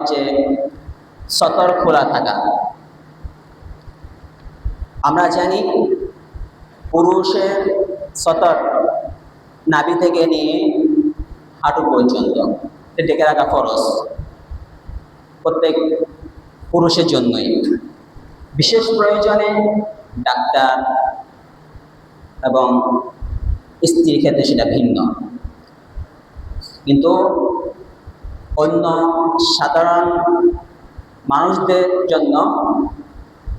যে সতর খোলা থাকা। আমরা জানি পুরুষের সতর নাভি থেকে নিয়ে হাঁটু পর্যন্ত ঢেকে রাখা ফরজ প্রত্যেক পুরুষের জন্যই। বিশেষ প্রয়োজনে ডাক্তার এবং স্ত্রীর ক্ষেত্রে সেটা ভিন্ন, কিন্তু অন্য সাধারণ মানুষদের জন্য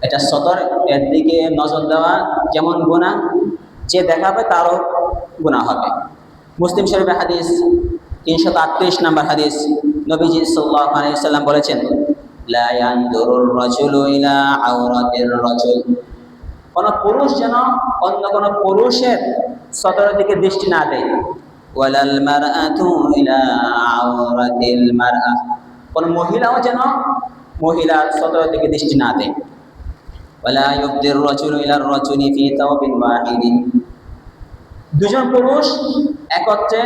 এটা সতর এর দিকে নজর দেওয়া যেমন গুনাহ, যে দেখাবে তারও গুনাহ হবে। মুসলিম শরীফের হাদিস 338 নম্বর হাদিস, নবীজি সাল্লাল্লাহু আলাইহি ওয়াসাল্লাম বলেছেন, লা ইয়ানদুরুর রাজুলু ইলা আওরাতির রাজুল, কোন পুরুষ যেন অন্য কোন পুরুষের সতরের দিকে দৃষ্টি না দেয়। ওয়ালাল মারআতু ইলা আওরাতিল মারআ, কোন মহিলাও যেন মহিলার সতরের দিকে দৃষ্টি না দেয়। ওয়ালা ইউবদির রাজুলু ইলার রাজুলি ফি তাওবিন ওয়াহিদিন, দুজন পুরুষ একত্রে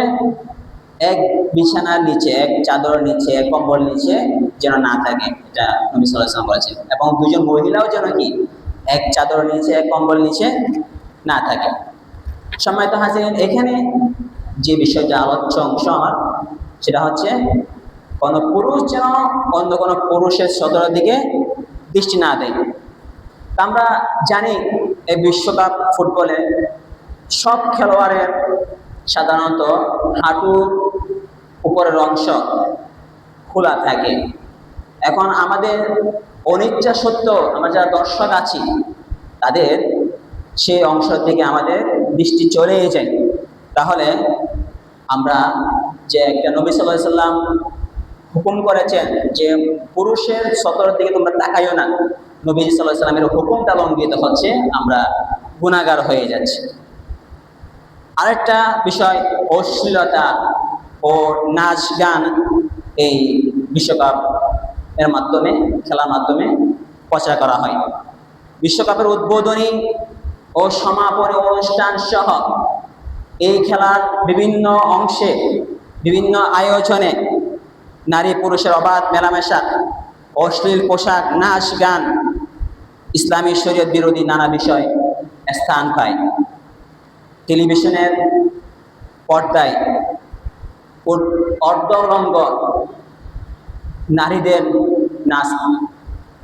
এক বিছানার নিচে, এক চাদর নিচে, এক কম্বল নিচে যেন না থাকে, এটা নবী সাল্লাল্লাহু আলাইহি ওয়াসাল্লাম বলেছেন। এবং দুজন মহিলাও যেন কি এক চাদর নিচে, এক কম্বল নিচে না থাকে। সম্মানিত হাজিরিন, এখানে যে বিষয়টা আলোচ্য অংশ আমার, সেটা হচ্ছে কোন পুরুষ যেন অন্য কোন পুরুষের সতরের দিকে দৃষ্টি না দেয়। আমরা জানি এই বিশ্বকাপ ফুটবলে সব খেলোয়াড়ের সাধারণত হাঁটুর উপরের অংশ খোলা থাকে। এখন আমাদের অনিচ্ছা সত্ত্বেও আমরা যারা দর্শক আছি, তাদের সেই অংশ থেকে আমাদের দৃষ্টি চলে যায়। তাহলে আমরা যে একটা নবী সাল্লাল্লাহু আলাইহি ওয়াসাল্লাম হুকুম করেছেন যে পুরুষের সতরের দিকে তোমরা তাকাইও না, নবী সাল্লাল্লাহু আলাইহি ওয়াসাল্লামের হুকুমটা লঙ্ঘিত হচ্ছে, আমরা গুনাহগার হয়ে যাচ্ছি। আরেকটা বিষয়, অশ্লীলতা ও নাচ গান এই বিশ্বকাপ এর মাধ্যমে, খেলার মাধ্যমে প্রচার করা হয়। বিশ্বকাপের উদ্বোধনী ও সমাপনী অনুষ্ঠান সহ এই খেলার বিভিন্ন অংশে, বিভিন্ন আয়োজনে নারী পুরুষের অবাধ মেলামেশা, অশ্লীল পোশাক, নাচ গান, ইসলামী শরীয়ত বিরোধী নানা বিষয় স্থান পায়। টেলিভিশনের পর্দায় অর্ধউলঙ্গ নারীদের নাচ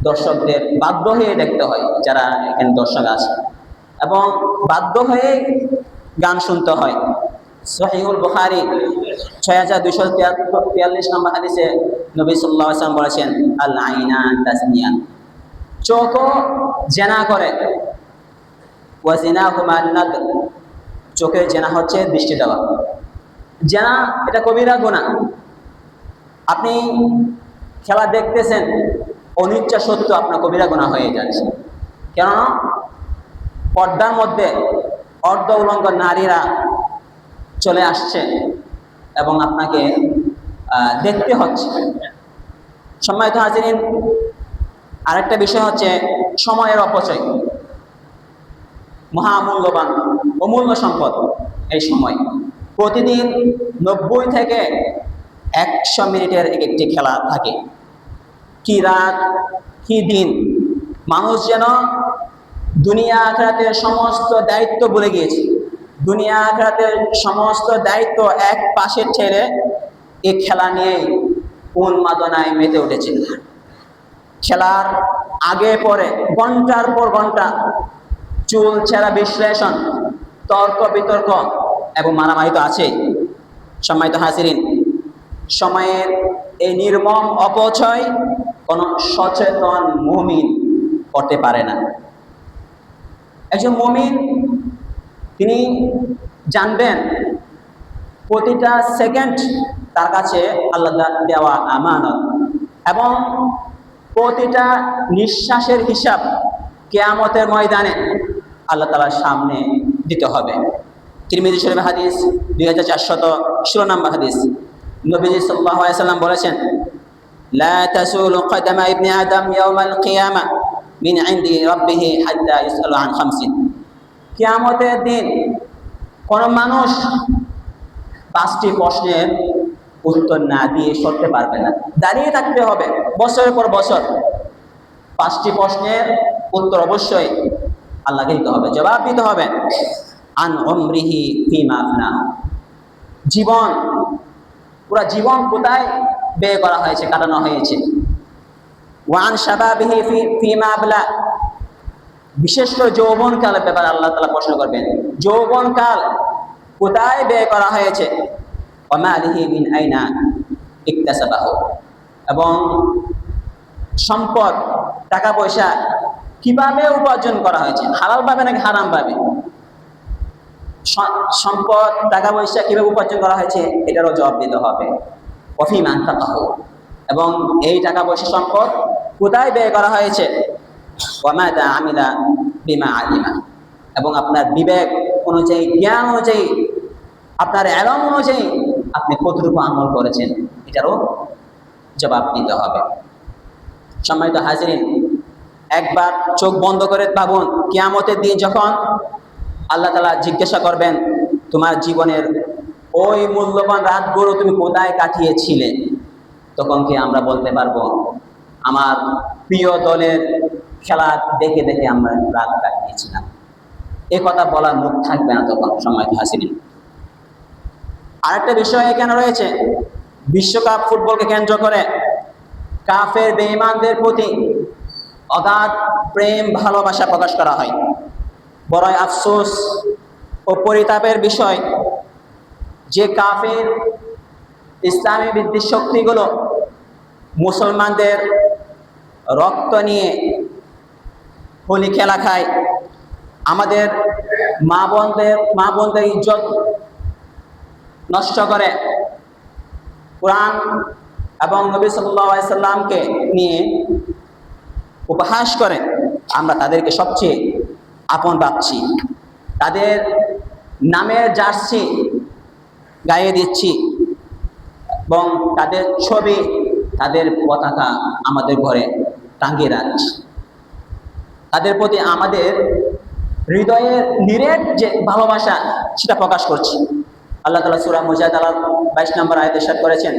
দর্শকদের বাধ্য হয়ে দেখতে হয়, যারা এখানে দর্শক আছে, এবং বাধ্য হয়ে গান শুনতে হয়। সহিহুল বুখারী 6243 নম্বর হাদিসে নবী সাল্লাল্লাহু আলাইহি ওয়াসাল্লাম বলেছেন, আল আইনান তাসনিয়ান, চোখও জেনা করে, ওয়া জিনাহুমা নাদর, চোখের জেনা হচ্ছে দৃষ্টি দেওয়া। জেনা এটা কবিরা গুনাহ। আপনি খেলা দেখতেছেন, অনিচ্ছা সত্ত্বেও আপনার কবিরা গুনাহ হয়ে যাচ্ছে, কেননা পর্দার মধ্যে অর্ধ উলঙ্গ নারীরা চলে আসছে এবং আপনাকে দেখতে হচ্ছে। সম্মানিত হাজিরিন, আরেকটা বিষয় হচ্ছে সময়ের অপচয়। মহামূল্যবান অমূল্য সম্পদ এই সময়। প্রতিদিন 90 থেকে 100 মিনিটের একটি খেলা থাকে। কি রাত কি দিন, মানুষ যেন দুনিয়া আখিরাতের সমস্ত দায়িত্ব ভুলে গিয়েছে। দুনিয়া আখিরাতের সমস্ত দায়িত্ব এক পাশে ছেড়ে এই খেলা নিয়ে উন্মাদনায় মেতে উঠেছে। খেলার আগে পরে ঘন্টার পর ঘন্টা চুল ছেঁড়া বিশ্লেষণ, তর্ক বিতর্ক এবং মারামারি তো আছেই। সম্মানিত হাজিরিন, সময়ের এই নির্মম অপচয় কোনো সচেতন মুমিন করতে পারে না। একজন মুমিন তিনি জানবেন প্রতিটা সেকেন্ড তার কাছে আল্লাহ দেওয়া আমানত, এবং প্রতিটা নিঃশ্বাসের হিসাব কিয়ামতের ময়দানে আল্লাহ তাআলার সামনে দিতে হবে। তিরমিজি শরীফের হাদিস 2416 নম্বর হাদিস, নবীজি সাল্লাল্লাহু আলাইহি ওয়াসাল্লাম বলেছেন, লা তাসুলু কদমা ইবনি আদম ইয়াওমাল কিয়ামা মিন ইনদি রাব্বিহি হাত্তা ইউসআলু আন খামসিন, কিয়ামতের দিন কোন মানুষ 5টি প্রশ্নের উত্তর না দিয়ে সরতে পারবে না, দাঁড়িয়ে থাকতে হবে বছরের পর বছর। 5টি প্রশ্নের উত্তর অবশ্যই আল্লাহকে দিতে হবে, জবাব দিতে হবে। আন উমরিহি ফিমা আফনা, জীবন, পুরা জীবন কোথায় ব্যয় করা হয়েছে, কাটানো হয়েছে। ওয়ান শাবাবিহি ফিমা আবলা, বিশেষ করে যৌবনকালের ব্যাপারে আল্লাহ তাআলা প্রশ্ন করবেন, যৌবনকাল কোথায় ব্যয় করা হয়েছে। ওয়া মালিহি মিন আইনা ইকতাসাবাহু, এবং সম্পদ, টাকা পয়সা কিভাবে উপার্জন করা হয়েছে, হালাল ভাবে নাকি হারাম ভাবে। সম্পদ, টাকা পয়সা কিভাবে উপার্জন করা হয়েছে এটারও জবাব দিতে হবে। ওয়াফিমা আনফাকাহু, এবং এই টাকা পয়সা সম্পদ কোথায় ব্যয় করা হয়েছে। ওয়া মাযা আমিলা বিমা আলিমা, এবং আপনার বিবেক অনুযায়ী, জ্ঞান অনুযায়ী, আপনার ইলম অনুযায়ী আপনি কতটুকু আমল করেছেন এটারও জবাব দিতে হবে। সম্মানিত হাজিরিন, একবার চোখ বন্ধ করে ভাবুন, কিয়ামতের দিন যখন আল্লাহ তাআলা জিজ্ঞাসা করবেন তোমার জীবনের ওই মূল্যবান রাতগুলো তুমি কোথায় কাটিয়েছিলে, তখন কি আমরা বলতে পারবো আমার প্রিয় দলের খেলা দেখে দেখে আমরা রাত কাটিয়েছিলাম? এ কথা বলার মুখ থাকবে না তখন। সম্মানিত হাজিরিন, আরেকটা বিষয় এখানে রয়েছে, বিশ্বকাপ ফুটবলকে কেন্দ্র করে কাফের বেঈমানদের প্রতি অগাধ প্রেম ভালোবাসা প্রকাশ করা হয়। বড়ই আফসোস ও পরিতাপের বিষয় যে কাফের ইসলামী বিদ্বেষী শক্তিগুলো মুসলমানদের রক্ত নিয়ে হোলি খেলা খায়, আমাদের মা বোনদের ইজ্জত নষ্ট করে, কোরআন এবং নবী সাল্লাল্লাহু আলাইহি সাল্লামকে নিয়ে উপহাস করে। আমরা তাদেরকে সবচেয়ে আপন ভাবছি, তাদের নামের জার্সি গায়ে দিচ্ছি এবং তাদের ছবি, তাদের পতাকা আমাদের ঘরে টাঙিয়ে রাখছি। তাদের প্রতি আমাদের হৃদয়ের নিরেট যে ভালোবাসা সেটা প্রকাশ করছি। আল্লাহ তাআলা সূরা মুজাদালার 22 নম্বর আয়াতে ইরশাদ করেছেন,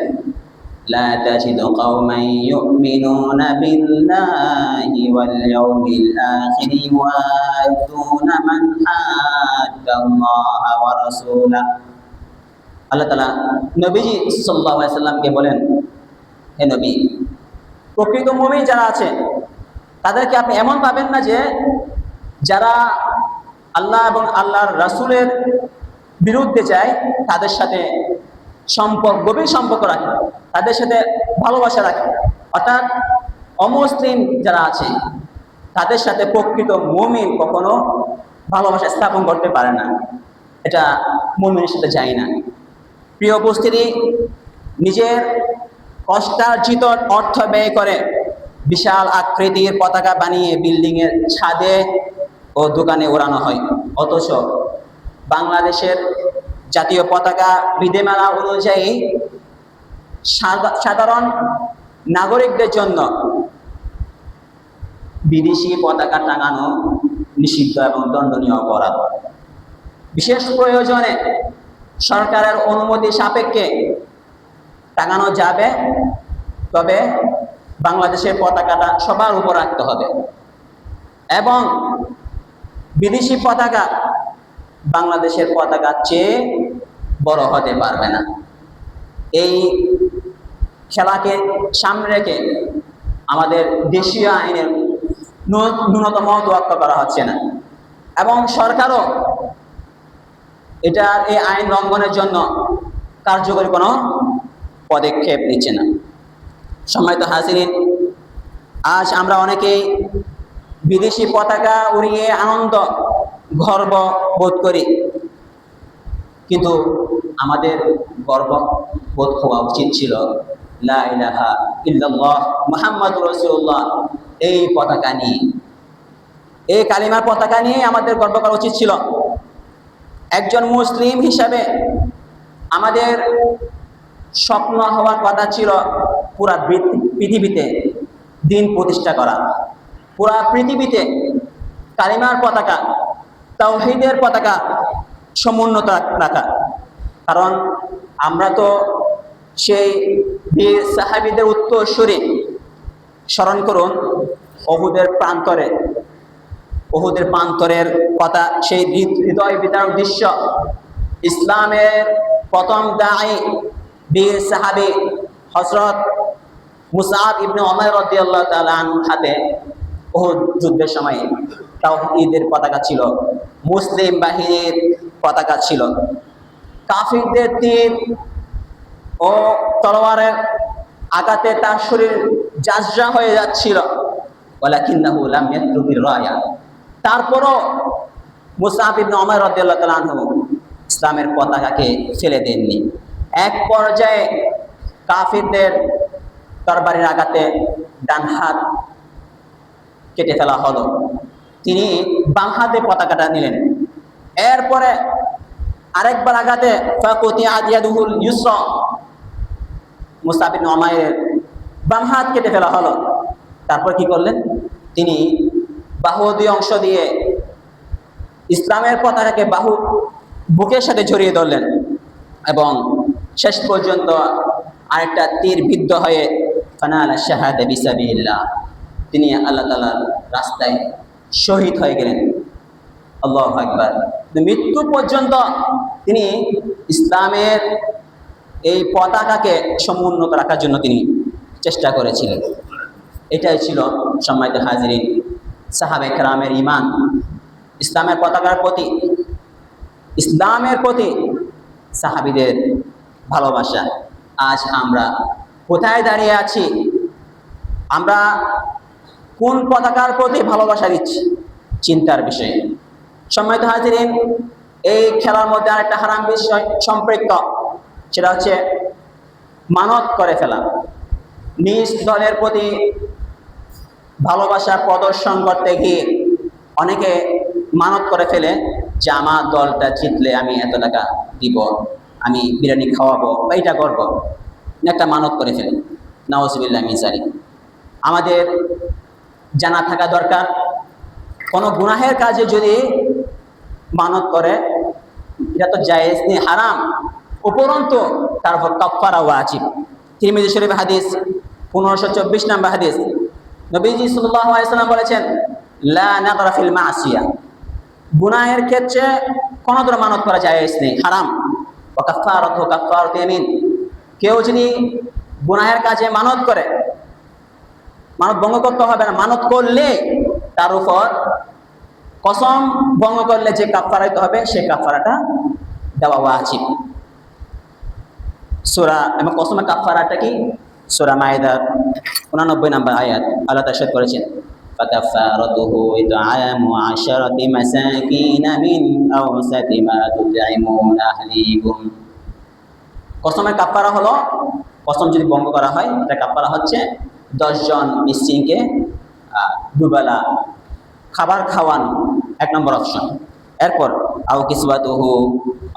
লা তাজিদু কওমান ইউমিনুনা বিল্লাহি ওয়াল ইয়াউমিল আখির ওয়ায়ুদুনা মান হাদ্দাল্লাহা ওয়া রাসূলাহু। আল্লাহ তাআলা নবীজি সাল্লাল্লাহু আলাইহি সাল্লামকে বলেন, হে নবী, প্রকৃত মুমিন যারা আছে তাদেরকে আপনি এমন পাবেন না যে যারা আল্লাহ এবং আল্লাহর রাসূলের বিরুদ্ধে যায় তাদের সাথে গভীর সম্পর্ক রাখে, তাদের সাথে ভালোবাসা রাখে। অর্থাৎ অমুসলিম যারা আছে তাদের সাথে প্রকৃত মুমিন কখনো ভালোবাসা স্থাপন করতে পারে না, এটা মুমিনের সাথে যায় না। প্রিয় উপস্থিতি, নিজের কষ্টার্জিত অর্থ ব্যয় করে বিশাল আকৃতির পতাকা বানিয়ে বিল্ডিংয়ের ছাদে ও দোকানে ওড়ানো হয়, অথচ বাংলাদেশের জাতীয় পতাকা বিধিমালা অনুযায়ী সাধারণ নাগরিকদের জন্য বিদেশি পতাকা টাঙানো নিষিদ্ধ এবং দণ্ডনীয় অপরাধ। বিশেষ প্রয়োজনে সরকারের অনুমতি সাপেক্ষে টাঙানো যাবে, তবে বাংলাদেশের পতাকাটা সবার উপর রাখতে হবে এবং বিদেশি পতাকা বাংলাদেশের পতাকার চেয়ে বড় হতে পারবে না। এই খেলাকে সামনে রেখে আমাদের দেশীয় আইনের ন্যূনতম তোয়াক্কা করা হচ্ছে না এবং সরকারও এটা এই আইন লঙ্ঘনের জন্য কার্যকরী কোনো পদক্ষেপ নিচ্ছে না। সম্মানিত হাজিরিন, আজ আমরা অনেকেই বিদেশি পতাকা উড়িয়ে আনন্দ গর্ব বোধ করি, কিন্তু আমাদের গর্ব বোধ হওয়া উচিত ছিল লা ইলাহা ইল্লাল্লাহ মুহাম্মাদুর রাসূলুল্লাহ এই পতাকা নিয়ে, এই কালিমার পতাকা নিয়ে আমাদের গর্ব করা উচিত ছিল। একজন মুসলিম হিসাবে আমাদের স্বপ্ন হওয়ার কথা ছিল পুরা পৃথিবীতে দিন প্রতিষ্ঠা করা, পুরা পৃথিবীতে কালিমার পতাকা, তাওহীদের পতাকা সমুন্নত রাখা। কারণ আমরা তো সেই বীর সাহাবীদের উত্তরসূরি স্মরণ করুন। ওহুদের প্রান্তরের কথা, সেই হৃদয় বিদারক দৃশ্য। ইসলামের প্রথম দাঈ বীর সাহাবী হযরত মুসআব ইবনে উমাইর রাদিয়াল্লাহু তাআলা আনহুর হাতে উহুদ যুদ্ধের সময় তাওহীদের পতাকা ছিল, মুসলিম বাহিনীর পতাকা ছিল। কাফিরদের তীর ও তলোয়ারের আঘাতে তার শরীর ঝাঁঝরা হয়ে যাচ্ছিল। ওয়ালাকিন্নাহু লাম ইয়াতরুকির রায়া, তারপরও মুসআব ইবনে উমাইর রাদিয়াল্লাহু তাআলা আনহু ইসলামের পতাকাকে ফেলে দেননি। এক পর্যায়ে কাফিরদের তরবারির আঘাতে ডান হাত কেটে ফেলা হলো, তিনি বাম হাতে পতাকাটা নিলেন। এরপরে আরেকবার আঘাতে ফাকুতিয়াত ইয়াদুহুল ইউসরা, মুসআব ইবনে উমাইরের বাম হাত কেটে ফেলা হলো। তারপর কি করলেন? তিনি বাহু দুই অংশ দিয়ে ইসলামের পতাকাকে বুকের সাথে জড়িয়ে ধরলেন এবং শেষ পর্যন্ত আরেকটা তীর বিদ্ধ হয়ে ফানালা শাহাদা বিসাবিলিল্লাহ, তিনি আল্লাহ তাআলার রাস্তায় শহীদ হয়ে গেলেন। আল্লাহু আকবার। মৃত্যু পর্যন্ত তিনি ইসলামের এই পতাকাকে সমুন্নত রাখার জন্য তিনি চেষ্টা করেছিলেন। এটাই ছিল সম্মানিত হাজিরিন সাহাবে কেরামের ঈমান, ইসলামের পতাকার প্রতি, ইসলামের প্রতি সাহাবীদের ভালোবাসা। আজ আমরা কোথায় দাঁড়িয়ে আছি? আমরা কোন পতাকার প্রতি ভালোবাসা দিচ্ছি? চিন্তার বিষয়। সম্মানিত হাজিরিন, এই খেলার মধ্যে আরেকটা হারাম বিষয় সম্পৃক্ত, সেটা হচ্ছে মানত করে ফেলা। নিজ দলের প্রতি ভালোবাসা প্রদর্শন করতে গিয়ে অনেকে মানত করে ফেলে যে আমার দলটা জিতলে আমি এত টাকা দিব, আমি বিরিয়ানি খাওয়াবো, বা এটা করবো, একটা মানত করে ফেলে। নাউজুবিল্লাহ মিন যালিক। আমাদের জানা থাকা দরকার, কোনো গুনাহের কাজে যদি মানত করে, এটা তো জায়েজ নেই, হারাম, উপরন্তু তার উপর কাফারা ওয়াজিব। তিরমিজি শরীফ হাদিস 1524 নম্বর হাদিস, নবীজি সাল্লাল্লাহু আলাইহি ওয়াসাল্লাম বলেছেন, লা নাযরা ফিল মাসিয়া, গুনাহের ক্ষেত্রে কোনো ধরনের মানত করা জায়েজ নেই, হারাম। ওয়া কাফারাতু কাফারাতু ইয়ামিন, কেউ যদি গুনাহের কাজে মানত করে, মানত ভঙ্গ করতে হবে না, মানত করলে তার উপর কসম ভঙ্গ করলে যে কাফারা দিতে হবে সেই কাফারাটা দেওয়া ওয়াজিব। সূরা এবং কসমের কাফারাটা কি? সূরা মাইদার 89 নম্বর আয়াত আল্লাহ তাআলা ইরশাদ করেছেন, ফাকাফারাতুহু ইতআমু 10 মাসাকিন মিন আওসাতি মা তুতঈমুনা আহলিকুম। কসমের কাফারা হলো, কসম যদি ভঙ্গ করা হয় এটা কাফারা হচ্ছে 10 জন মিসকিনকে দুবেলা খাবার খাওয়ানো, 1 নম্বর অপশন। এরপর আও কিসওয়াতুহু,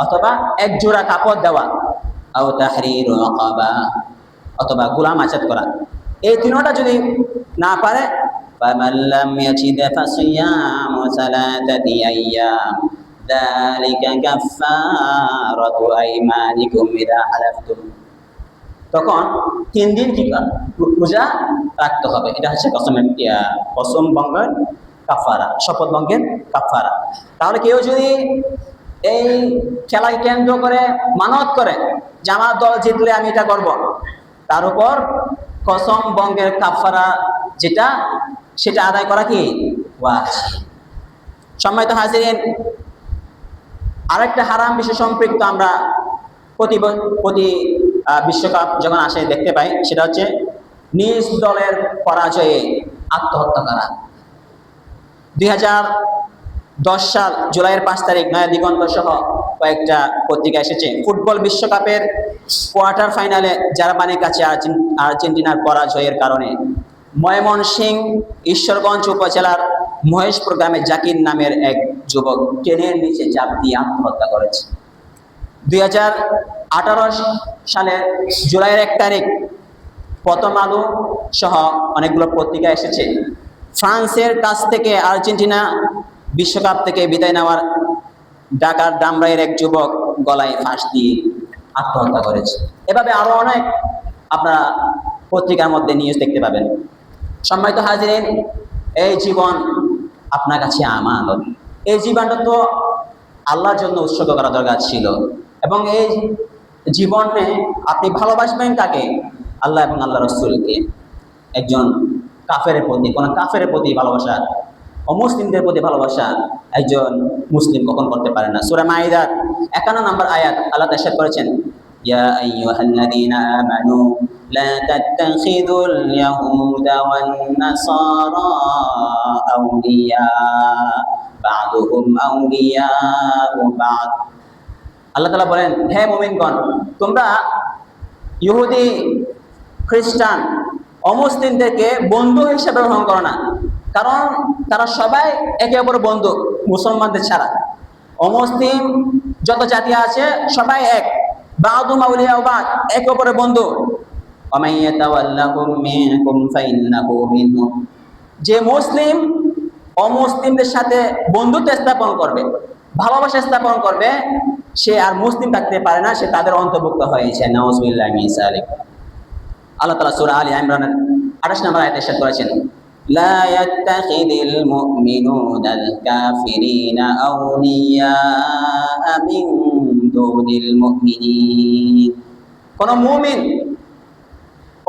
অথবা এক জোড়া কাপড় দেওয়া, আও তাহরিরু রাকাবা, অথবা গোলাম আজাদ করা। এই তিনটা যদি না পারে, ফামান লাম ইয়াজিদ ফাসিয়ামু সালাতাতি আইয়াম যালিকা কাফফারাতু আইমানিকুম ইযা হালাফতুম, তখন 3 দিন কি রোজা রাখতে হবে। এটা হচ্ছে কসম ভঙ্গের কাফারা, শপথ ভঙ্গের কাফারা। তাহলে কেউ যদি এই খেলাকে কেন্দ্র করে মানত করে যে আমার দল জিতলে আমি এটা করব, তার উপর কসম ভঙ্গের কাফারা যেটা, সেটা আদায় করা কি ওয়াজিব। সম্মানিত হাজিরিন, আরেকটা হারাম বিষয় সম্পৃক্ত আমরা প্রতি বিশ্বকাপ যখন আসে দেখতে পাই, সেটা হচ্ছে নিজ দলের পরাজয়ে আত্মহত্যা করা। 2010 সাল জুলাইয়ের 5 তারিখ নয়া দিগন্ত সহ কয়েকটা পত্রিকা এসেছে, ফুটবল বিশ্বকাপের কোয়ার্টার ফাইনালে জার্মানির কাছে আর্জেন্টিনার পরাজয়ের কারণে ময়মনসিংহ ঈশ্বরগঞ্জ উপজেলার মহেশপুর গ্রামে জাকির নামের এক যুবক ট্রেনের নিচে ঝাঁপ দিয়ে আত্মহত্যা করেছে। 2018 সালের জুলাইয়ের 1 তারিখ প্রথম আলো সহ অনেকগুলো পত্রিকা এসেছে, ফ্রান্সের কাছ থেকে আর্জেন্টিনা বিশ্বকাপ থেকে বিদায় নেওয়ার ঢাকার ধামরাইয়ের এক যুবক গলায় ফাঁস দিয়ে আত্মহত্যা করেছে। এভাবে আরো অনেক আপনারা পত্রিকার মধ্যে নিউজ দেখতে পাবেন। সম্মানিত হাজিরিন, এই জীবন আপনার কাছে আমানত। এই জীবনটা তো আল্লাহর জন্য উৎসর্গ করা দরকার ছিল, এবং এই জীবনে আপনি ভালোবাসবেন কাকে? আল্লাহ এবং আল্লাহ রসুলকে। একজন কাফেরের প্রতি, কোন কাফেরের প্রতি ভালোবাসা, অমুসলিমদের প্রতি ভালোবাসা একজন মুসলিম কখন করতে পারে না। সূরা মাইদার 51 নম্বর আয়াত আল্লাহ ইরশাদ করেছেন, ইয়া আইয়ুহাল্লাযীনা আমানু লা তাত্তাখিযুল ইয়াহুদা ওয়ান নাসারা আউলিয়া বা'দুহুম আউলিয়াউ বা'দ। আল্লাহ তাআলা বলেন, হে মুমিনগণ, তোমরা ইহুদি, খ্রিস্টান, অমুসলিমদেরকে বন্ধু হিসেবে গ্রহণ করো না, কারণ তারা সবাই একে অপরের বন্ধু মুসলমানদের ছাড়া। অমুসলিম যত জাতি আছে সবাই এক, বা'দুহুম আউলিয়াউ বা'দ, একে অপরের বন্ধু। ওয়া মান ইয়াতাওয়াল্লাহুম মিনকুম ফাইন্নাহু মিনহুম। যে মুসলিম অমুসলিমদের সাথে বন্ধুত্ব স্থাপন করবে, ভালোবাসা স্থাপন করবে, সে আর মুসলিম থাকতে পারে না, সে তাদের অন্তর্ভুক্ত হয়েছে। নাউযুবিল্লাহি মিন যালিক। আল্লাহ তাআলা সূরা আলে ইমরানের 28 নম্বর আয়াতে ইরশাদ করেছেন, লা ইয়াত্তাখিযুল মুমিনুনাল কাফিরিনা আউলিয়া মিন দুনিল মুমিনিন। কোন মুমিন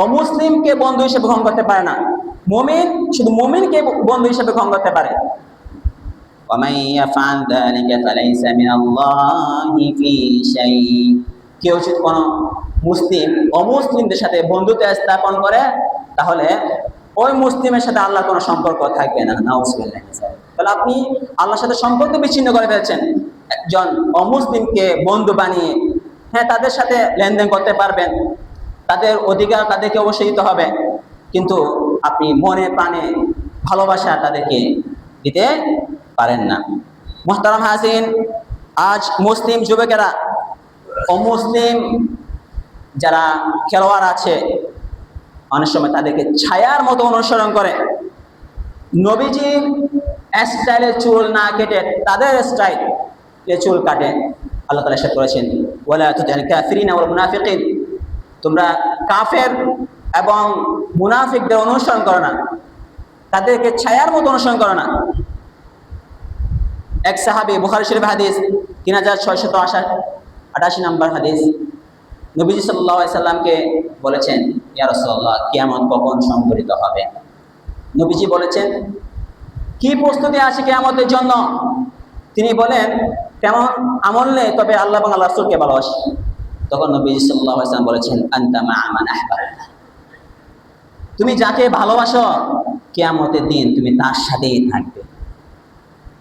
অমুসলিমকে বন্ধু হিসেবে গ্রহণ করতে পারে না। মুমিন শুধু মুমিনকে বন্ধু হিসেবে গ্রহণ করতে পারে। ওয়া মান ইয়াফআল যালিকা ফালাইসা মিনাল্লাহি ফি শাই। কেউ যদি কোনো মুসলিম অমুসলিমদের সাথে বন্ধুত্ব স্থাপন করে, তাহলে ওই মুসলিমের সাথে আল্লাহর কোনো সম্পর্ক থাকবে না। নাউযুবিল্লাহ। তাহলে আপনি আল্লাহর সাথে সম্পর্ক বিচ্ছিন্ন করে ফেলছেন একজন অমুসলিমকে বন্ধু বানিয়ে। হ্যাঁ, তাদের সাথে লেনদেন করতে পারবেন, তাদের অধিকার তাদেরকে অবশ্যই দিতে হবে, কিন্তু আপনি মনে প্রাণে ভালোবাসা তাদেরকে দিতে পারেন না। মুহতারাম হাজিরিন, আজ মুসলিম যুবকেরা অমুসলিম যারা খেলোয়াড় আছে, অনেক সময় তাদেরকে ছায়ার মতো অনুসরণ করে। নবীজির স্টাইলে চুল না কেটে তাদের স্টাইলে চুল কাটে। আল্লাহ তাআলা ইরশাদ করেছেন, ওয়ালা তুতিল কাফিরিনা ওয়াল মুনাফিকিন। তোমরা কাফের এবং মুনাফিকদের অনুসরণ করো না, তাদেরকে ছায়ার মতো অনুসরণ করো না। এক সাহাবী, বুখারী শরীফ হাদিস 3688 নম্বর হাদিস, নবীজি সাল্লাল্লাহু আলাইহি সাল্লামকে বলেছেন, ইয়া রাসূলুল্লাহ, কিয়ামত কখন সংঘটিত হবে? নবীজি বলেছেন, কি প্রস্তুতি আছে কিয়ামতের জন্য? তিনি বলেন, তেমন আমল নেই, তবে আল্লাহ এবং আল্লাহর রাসূলকে ভালোবাসি। তখন নবীজি সাল্লাল্লাহু আলাইহি সাল্লাম বলেছেন, আনতা মা মান আহবাবতা। তুমি যাকে ভালোবাসো কিয়ামতের দিন তুমি তার সাথেই থাকবে।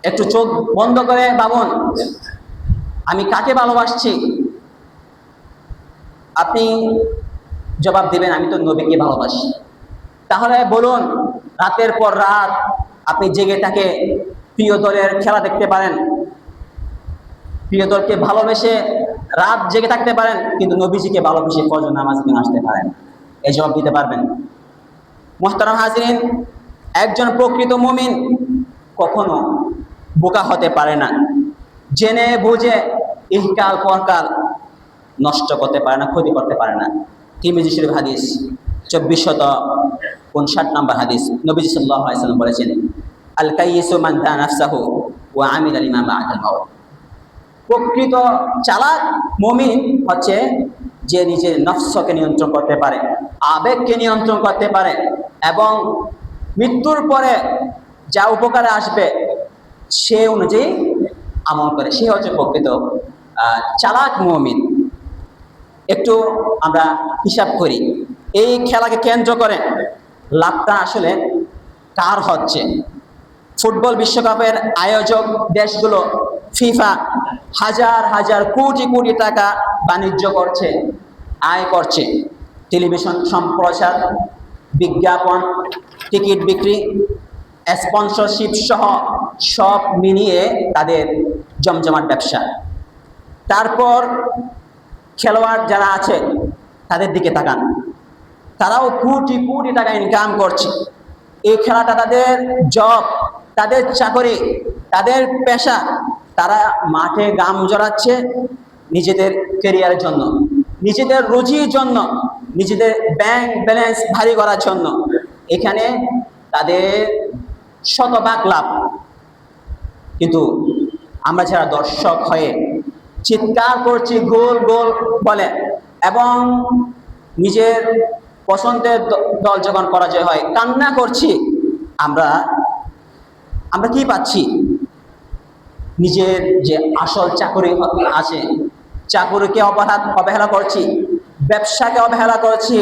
একটু চোখ বন্ধ করে ভাবুন, আমি কাকে ভালোবাসছি? আপনি জবাব দিবেন, আমি তো নবীকে ভালোবাসি। তাহলে বলুন, রাতের পর রাত আপনি জেগে থাকে প্রিয় দলের খেলা দেখতে পারেন, প্রিয় দলকে ভালোবেসে রাত জেগে থাকতে পারেন, কিন্তু নবীজিকে ভালোবেসে ফজর নামাজ পড়ে আসতে পারেন? এই জবাব দিতে পারবেন? মুহতারাম হাজিরিন, একজন প্রকৃত মুমিন কখনো বোকা হতে পারে না, জেনে বুঝে ইহকাল পরকাল নষ্ট করতে পারে না, ক্ষতি করতে পারে না। তিরমিজি শরীফ হাদিস 2459 নম্বর হাদিস, নবীজি সাল্লাল্লাহু আলাইহি ওয়াসাল্লাম বলেছেন, আল কাইয়িসু মান দানা নাফসাহু ওয়া আমিলা লিমা বা'দাল মাউত। প্রকৃত চালাক মুমিন হচ্ছে যে নিজের নফসকে নিয়ন্ত্রণ করতে পারে, আবেগকে নিয়ন্ত্রণ করতে পারে, এবং মৃত্যুর পরে যা উপকারে আসবে সে অনুযায়ী আমল করে। সে হচ্ছে প্রকৃত চালাক মুমিন। একটু আমরা হিসাব করি, এই খেলাকে কেন্দ্র করে লাভটা আসলে কার হচ্ছে? ফুটবল বিশ্বকাপের আয়োজক দেশগুলো ফিফা হাজার হাজার কোটি কোটি টাকা বাণিজ্য করছে, আয় করছে। টেলিভিশন সম্প্রচার, বিজ্ঞাপন, টিকিট বিক্রি, স্পন্সরশিপ সহ সব মিলিয়ে তাদের জমজমাট ব্যবসা। তারপর খেলোয়াড় যারা আছে তাদের দিকে তাকান, তারাও কোটি কোটি টাকা ইনকাম করছে। এই খেলাটা তাদের জব, তাদের চাকরি, তাদের পেশা। তারা মাঠে ঘাম ঝরাচ্ছে নিজেদের ক্যারিয়ারের জন্য, নিজেদের রুজির জন্য, নিজেদের ব্যাংক ব্যালেন্স ভারী করার জন্য। এখানে তাদের শতভাগ লাভ। কিন্তু আমরা যারা দর্শক হয়ে চিৎকার করছি গোল গোল বলে, এবং নিজের পছন্দের দল যখন পরাজয় হয় কান্না করছি, আমরা আমরা কি পাচ্ছি? নিজের যে আসল চাকরি আছে, চাকরিকে অবহেলা করছি, ব্যবসাকে অবহেলা করছি,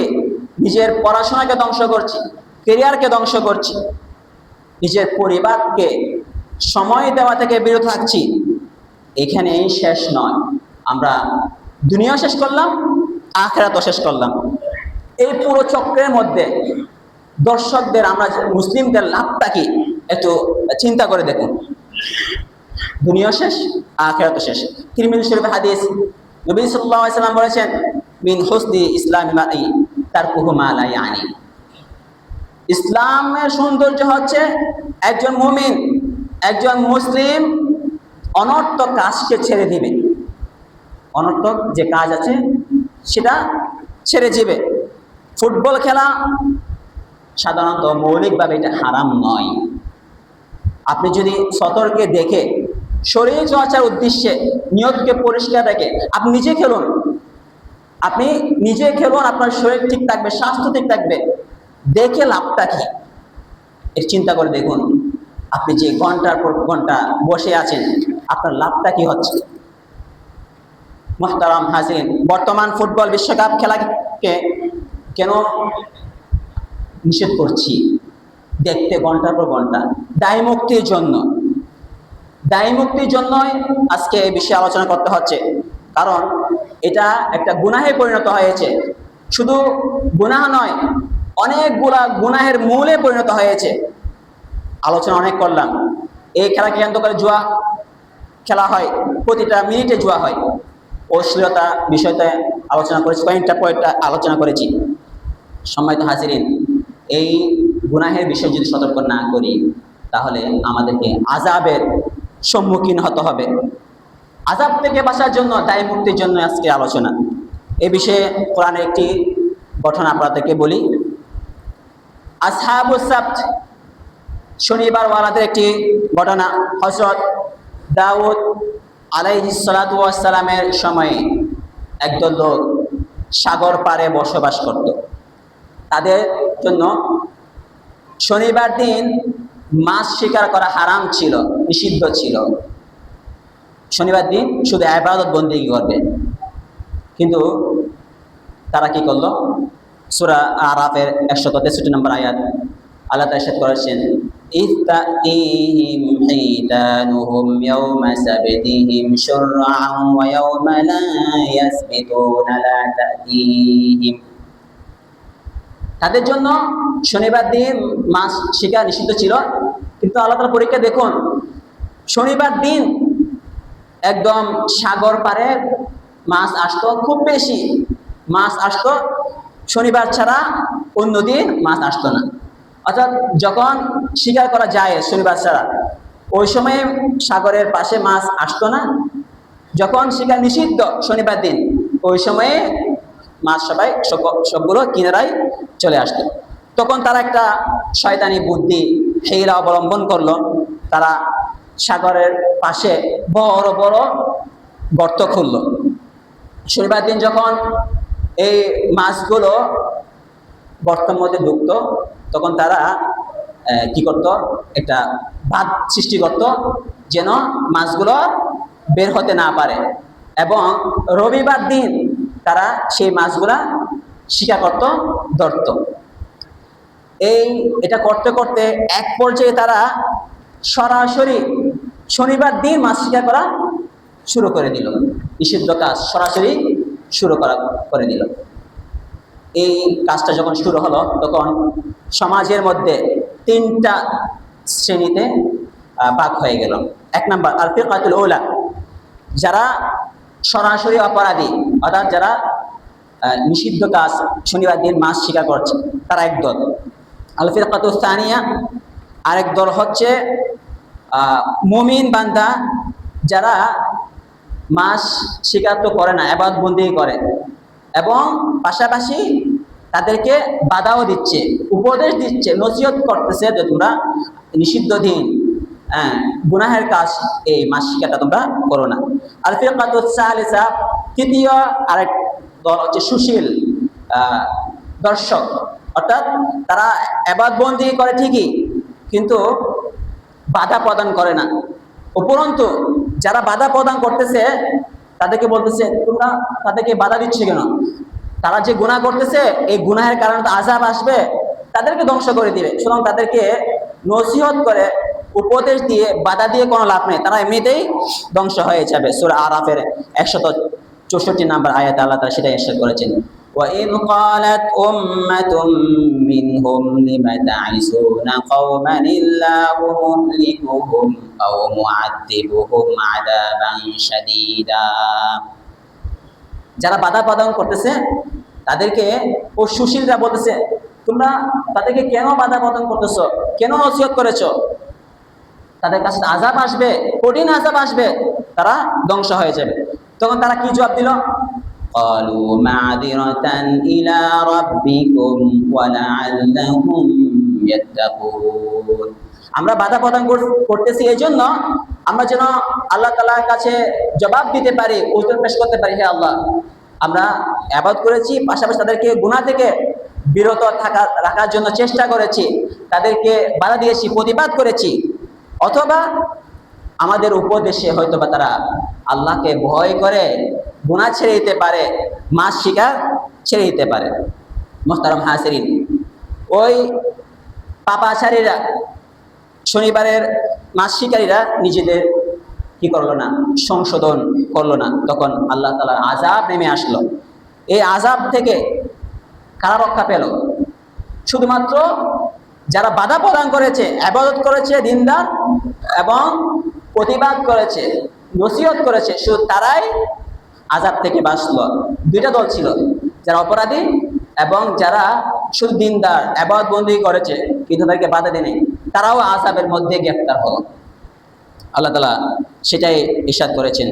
নিজের পড়াশোনাকে ধ্বংস করছি, কেরিয়ারকে ধ্বংস করছি, নিজের পরিবারকে সময় দেওয়া থেকে বিরত থাকছি। এখানেই শেষ নয়, আমরা দুনিয়া শেষ করলাম, আখিরাতও শেষ করলাম। এই পুরো চক্রের মধ্যে দর্শকদের, আমরা মুসলিমদের লাভটা কি একটু চিন্তা করে দেখুন। দুনিয়া শেষ, আখিরাতও শেষ। তিরমিজি শরীফের হাদিস, নবী সাল্লাল্লাহু আলাইহি ওয়াসাল্লাম বলেছেন, মিন হুসনি ইসলামিল মারই তারকুহু মা লা ইয়ানি। ইসলামের সৌন্দর্য হচ্ছে একজন মুমিন, একজন মুসলিম অনর্থক কাজকে ছেড়ে দিবে, অনর্থক যে কাজ আছে সেটা ছেড়ে দিবে। ফুটবল খেলা সাধারণত মৌলিকভাবে এটা হারাম নয়। আপনি যদি সতর্কে দেখে শরীর চর্চার উদ্দেশ্যে নিয়তকে পরিষ্কার রেখে আপনি নিজে খেলুন, আপনি নিজে খেলুন, আপনার শরীর ঠিক থাকবে, স্বাস্থ্য ঠিক থাকবে। দেখে লাভটা কি এর চিন্তা করে দেখুন। আপনি যে ঘন্টার পর ঘন্টা বসে আছেন, আপনার লাভটা কি হচ্ছে? মুহতারাম হাজিরিন, বর্তমান ফুটবল বিশ্বকাপ খেলাকে কেন নিষেধ করছি? দেখতে ঘন্টার পর ঘন্টা, দায় মুক্তির জন্য। দায় মুক্তির জন্যই আজকে এই বিষয়ে আলোচনা করতে হচ্ছে, কারণ এটা একটা গুনাহে পরিণত হয়েছে। শুধু গুনাহ নয়, অনেকগুলা গুনাহের মূলে পরিণত হয়েছে। আলোচনা অনেক করলাম। এই খেলাকে কেন্দ্র করে জুয়া খেলা হয়, প্রতিটা মিনিটে জুয়া হয়। অশ্লীলতা বিষয়তে আলোচনা করেছি, কয়েকটা পয়েন্ট আলোচনা করেছি। সম্মানিত হাজিরিন, এই গুনাহের বিষয়ে যদি সতর্ক না করি, তাহলে আমাদেরকে আযাবের সম্মুখীন হতে হবে। আযাব থেকে বাঁচার জন্য, দায় মুক্তির জন্য আজকে আলোচনা। এ বিষয়ে কোরআনের একটি ঘটনা আপনাদেরকে বলি। আসহাবুস সাবত, শনিবার ওয়ালাদের একটি ঘটনা। হযরত দাউদ আলাইহিস সালাতু ওয়াস সালামের সময়ে একদল লোক সাগর পাড়ে বসবাস করত। তাদের জন্য শনিবার দিন মাছ শিকার করা হারাম ছিল, নিষিদ্ধ ছিল। শনিবার দিন শুধু ইবাদত বন্দেগী করবে। কিন্তু তারা কি করলো? সূরা আরাফের 163 নম্বর আয়াত আল্লাহ তাআলা ইরশাদ করেছেন, ইফতাতিহিম হিতানুহুম ইয়াওমা সাবতিহিম শুরআন ওয়া ইয়াওমা লা ইয়াসবিতুনা লা তাতিহিম। তাদের জন্য শনিবার দিন মাছ শিকার নিষিদ্ধ ছিল, কিন্তু আল্লাহ তাআলা পরীক্ষা দেখুন, শনিবার দিন একদম সাগর পাড়ে মাছ আসতো, খুব বেশি মাছ আসতো। শনিবার ছাড়া অন্য দিন মাছ আসতো না। অর্থাৎ যখন শিকার করা যায় শনিবার ছাড়া, ওই সময়ে সাগরের পাশে মাছ আসতো না। যখন শিকার নিষিদ্ধ শনিবার দিন, ওই সময়ে মাছ সবগুলো কিনারায় চলে আসতো। তখন তারা একটা শয়তানি বুদ্ধি, হিলা অবলম্বন করলো। তারা সাগরের পাশে বড় বড় গর্ত খুললো। শনিবার দিন যখন এই মাছগুলো গর্তের মধ্যে ঢুকতো, তখন তারা কি করত? একটা বাঁধ সৃষ্টি করত, যেন মাছগুলো বের হতে না পারে। এবং রবিবার দিন তারা সেই মাছগুলা শিকার করত, ধরত। এটা করতে করতে এক পর্যায়ে তারা সরাসরি শনিবার দিন মাছ শিকার করা শুরু করে দিল। নিষিদ্ধ কাজ সরাসরি শুরু করে দিল। এই কাজটা যখন শুরু হলো, তখন সমাজের মধ্যে তিনটা শ্রেণীতে ভাগ হয়ে গেল। এক নাম্বার আল ফিরকাতুল উলা, যারা সরাসরি অপরাধী, অর্থাৎ যারা নিষিদ্ধ কাজ শনিবার দিন মাছ শিকার করছে, তারা এক দল। আল ফিরকাতুস সানিয়া, আরেক দল হচ্ছে মুমিন বান্দা, যারা মাছ শিকার তো করে না, ইবাদত বন্দেগী করে, এবং পাশাপাশি তাদেরকে বাধাও দিচ্ছে, উপদেশ দিচ্ছে, নসিহত করতেছে যে তোমরা নিষিদ্ধ দিন, গুনাহের কাজ এই মাস শিকাটা তোমরা করো না। আর ফিরকাতুস সালিসা, তৃতীয় আরেক দল হচ্ছে সুশীল দর্শক, অর্থাৎ তারা ইবাদত বন্দেগী করে ঠিকই, কিন্তু বাধা প্রদান করে না। উপরন্তু যারা বাধা প্রদান করতেছে তাদেরকে বলতেছে তোমরা তাদেরকে বাধা দিচ্ছ কেন? তারা যে গুনাহ করতেছে এই গুনাহের কারণে তো আযাব আসবে, তাদেরকে ধ্বংস করে দিবে। সুতরাং তাদেরকে নসিহত করে, উপদেশ দিয়ে, বাধা দিয়ে কোনো লাভ নেই, তারা এমনিতেই ধ্বংস হয়ে যাবে। সূরা আরাফের 164 নম্বর আয়াতে আল্লাহ তাআলা সেটা ইরশাদ করেছেন, وَإِذْ قَالَتْ أُمَّةٌ مِّنْهُمْ لِمَ تَعِظُونَ قَوْمًا اللَّهُ مُهْلِكُهُمْ أَوْ مُعَذِّبُهُمْ عَذَابًا شَدِيدًا। যারা বাধা প্রদান করতেছে তাদেরকে ও সুশীলরা বলতেছে তোমরা তাদেরকে কেন বাধা প্রদান করতেছো, কেন নসিহত করেছো? তাদের কাছে আযাব আসবে, কঠিন আযাব আসবে, তারা ধ্বংস হয়ে যাবে। তখন তারা কি জবাব দিল? قالوا معذرة إلى ربكم ولعلهم يتقون। আমরা বাধা প্রদান করতেছি এই জন্য আমরা যেন আল্লাহ তাআলার কাছে জবাব দিতে পারি, উত্তর পেশ করতে পারি, হে আল্লাহ আমরা ইবাদত করেছি, পাশাপাশি তাদেরকে গুনাহ থেকে বিরত রাখার জন্য চেষ্টা করেছি, তাদেরকে বাধা দিয়েছি, প্রতিবাদ করেছি, অথবা আমাদের উপদেশে হয়তোবা তারা আল্লাহকে ভয় করে গুনাহ ছেড়ে দিতে পারে, মাস শিকার ছেড়ে দিতে পারে। মুহতারাম হাজিরিন, ওই পাপাচারীরা, শনিবারের মাস শিকারীরা নিজেদের কি করলো না, সংশোধন করলো না, তখন আল্লাহ তাআলার আযাব নেমে আসলো। এই আযাব থেকে কারা রক্ষা পেল? শুধুমাত্র যারা বাধা প্রদান করেছে, ইবাদত করেছে দিনদার এবং প্রতিবাদ করেছে, নসিহত করেছে, শুধু তারাই আযাব থেকে বাঁচলো। দুইটা দল ছিল, যারা অপরাধী এবং যারা শুধু দিনদার ইবাদত বন্দেগী করেছে কিন্তু তাদেরকে বাধা দেয়নি, তারাও আযাবের মধ্যে গ্রেফতার হলো। আল্লাহ তাআলা সেটাই ইরশাদ করেছেন,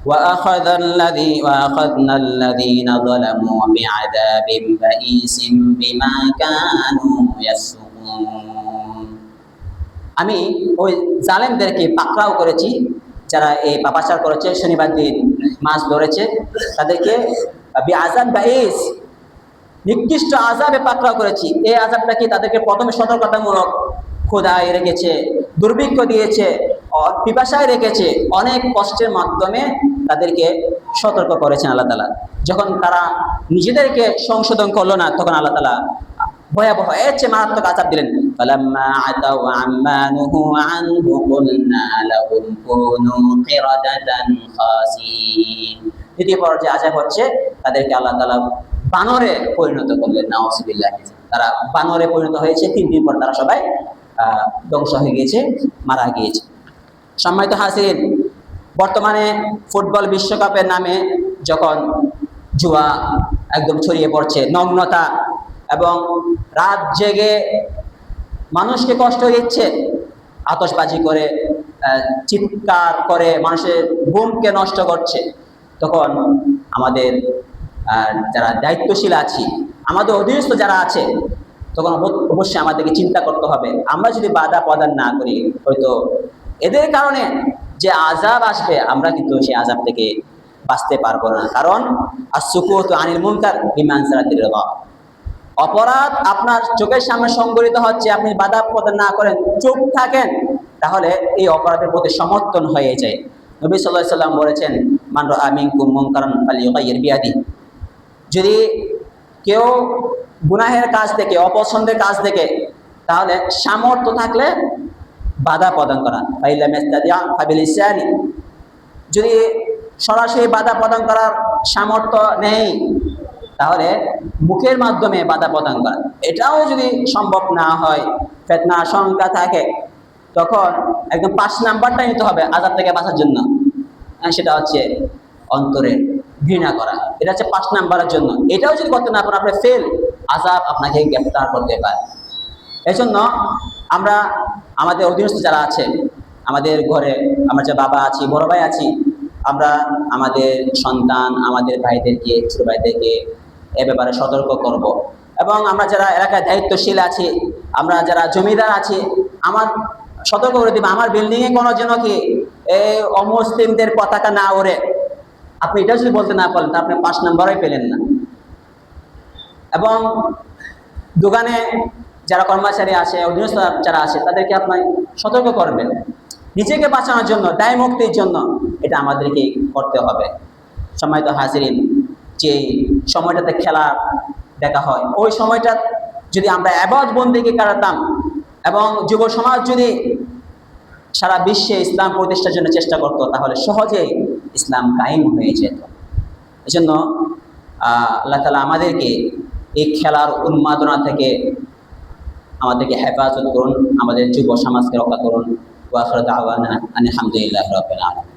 وَأَخَذْنَا الَّذِينَ ظَلَمُوا بِعَذَابٍ بَئِيسٍ بِمَا كَانُوا يَفْسُقُونَ। আমি ওই জালেমদেরকে পাকড়াও করেছি, যারা এই পাপাচার করেছে, শনিবার দিন মাছ ধরেছে, তাদেরকে বিআযাব বাইস, নিকৃষ্ট আযাবে পাকড়াও করেছি। এই আযাবটা কি তাদেরকে প্রথমে সতর্কতামূলক খোদায় রেখেছে, দুর্ভিক্ষ দিয়েছে, পিপাসায় রেখেছে, অনেক কষ্টের মাধ্যমে তাদেরকে সতর্ক করেছেন আল্লাহ তাআলা। যখন তারা নিজেদেরকে সংশোধন করলো না, তখন আল্লাহ তাআলা ভয়াবহ এর চেয়ে মারাত্মক আযাব দিলেন। ফালাম্মা আতাউ আম্মা নুহু আনহু কুলনা লাহুম কুনু কিরাদাতান খাসিন। দ্বিতীয় পর্যায়ে আযাব হচ্ছে তাদেরকে আল্লাহ তাআলা বানরে পরিণত করলেন, নাউযুবিল্লাহ। তারা বানরে পরিণত হয়েছে, 3 দিন পর তারা সবাই ধ্বংস হয়ে গিয়েছে, মারা গিয়েছে। সম্মানিত হাজিরিন, বর্তমানে ফুটবল বিশ্বকাপের নামে যখন জুয়া একদম ছড়িয়ে পড়ছে, নগ্নতা এবং রাত জেগে মানুষকে কষ্ট দিচ্ছে, আতশবাজি করে, চিৎকার করে মানুষের ঘুমকে নষ্ট করছে, তখন আমাদের যারা দায়িত্বশীল আছি, আমাদের অধীনস্থ যারা আছে, তখন অবশ্যই আমাদেরকে চিন্তা করতে হবে, আমরা যদি বাধা প্রদান না করি হয়তো এদের কারণে যে আযাব আসবে আমরা কিন্তু সেই আযাব থেকে বাঁচতে পারবো না। কারণ as-sukutu আনিল মুনকার বিমানসারাতির রিদা, অপরাধ আপনার চোখের সামনে সংঘটিত হচ্ছে, আপনি বাধা প্রদান না করেন, চুপ থাকেন, তাহলে এই অপরাধের প্রতি সমর্থন হয়ে যায়। নবী সাল্লাল্লাহু আলাইহি সাল্লাম বলেছেন, মান রাআ মিনকুম মুনকারান ফালিয়ুগাইয়ির বিয়াদিহি, যদি কেউ গুনাহের কাজ থেকে, অপছন্দের কাজ থেকে, তাহলে সামর্থ্য থাকলে বাধা প্রদান করা, ফাইলাম ইস্তাদিআ ফাবিলিসানি, যদি সরাসরি বাধা প্রদান করার সামর্থ্য নেই তাহলে মুখের মাধ্যমে বাধা প্রদান করা, এটাও যদি সম্ভব না হয়, ফিতনা আশঙ্কা থাকে, তখন একদম 5 নাম্বারটা নিতে হবে আযাব থেকে বাঁচার জন্য, সেটা হচ্ছে অন্তরে ঘৃণা করা, এটা হচ্ছে 5 নাম্বারের জন্য। এটাও যদি করতে না পারেন আপনি ফেল, আযাব আপনাকে গ্রেফতার করতে পারে। এই জন্য আমরা আমাদের অধীনস্থ যারা আছে, আমাদের ঘরে আমরা যে বাবা আছি, বড় ভাই আছি, আমরা আমাদের সন্তান, আমাদের ভাইদেরকে, ছোট ভাইদেরকে এ ব্যাপারে সতর্ক করব। এবং আমরা যারা এলাকায় দায়িত্বশীল আছি, আমরা যারা জমিদার আছি, আমার সতর্ক করে দিব আমার বিল্ডিংয়ে কোনো যেন কি এই অমুসলিমদের পতাকা না ওড়ে। আপনি এটা যদি বলতে না পারেন তা আপনি 5 নম্বরই পেলেন না। এবং দোকানে যারা কর্মচারী আছে, অধীনস্থ যারা আছে, তাদেরকে আপনি সতর্ক করবেন নিজেকে বাঁচানোর জন্য, দায় মুক্তির জন্য। এটা আমাদেরকে করতে হবে। সম্মানিত হাজিরিন, যে সময়টাতে খেলা দেখা হয়, ওই সময়টা যদি আমরা ইবাদত বন্দেগী কাটাতাম এবং যুব সমাজ যদি সারা বিশ্বে ইসলাম প্রতিষ্ঠার জন্য চেষ্টা করত, তাহলে সহজেই ইসলাম কায়েম হয়ে যেত। এজন্য আল্লাহ তাআলা আমাদেরকে এই খেলার উন্মাদনা থেকে আমাদেরকে হেফাজত করুন, আমাদের যুব সমাজকে রক্ষা করুন। ওয়া আখিরু দাওয়ানা আনিল হামদুলিল্লাহি রাব্বিল আলামিন।